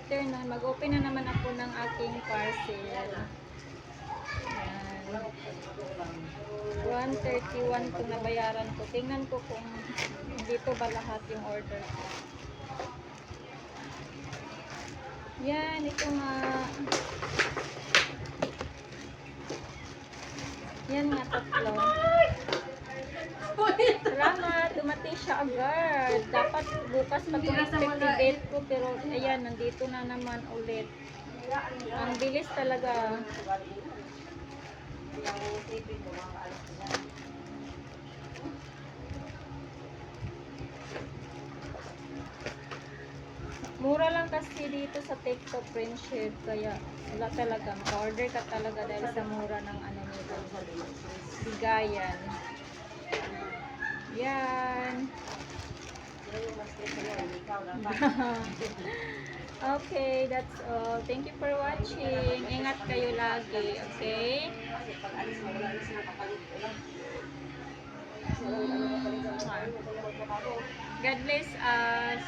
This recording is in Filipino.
afternoon, mag-open na naman ako ng aking parcel. Ayan. 131 kung nabayaran ko. Tingnan ko kung dito ba lahat yung order ko. Yan, ito nga. Yan nga, tatlo. Salamat, dumating siya agad. Dapat bukas pa ito expected date ko, pero ayan, nandito na naman ulit. Ang bilis talaga. Mura lang kasi dito sa TikTok friendship, kaya wala talaga. Maka-order ka talaga dahil sa mura ng ano nito. Bigayan. Yan. Okay, that's all. Thank you for watching. Ingat kayo lagi, okay? God bless us.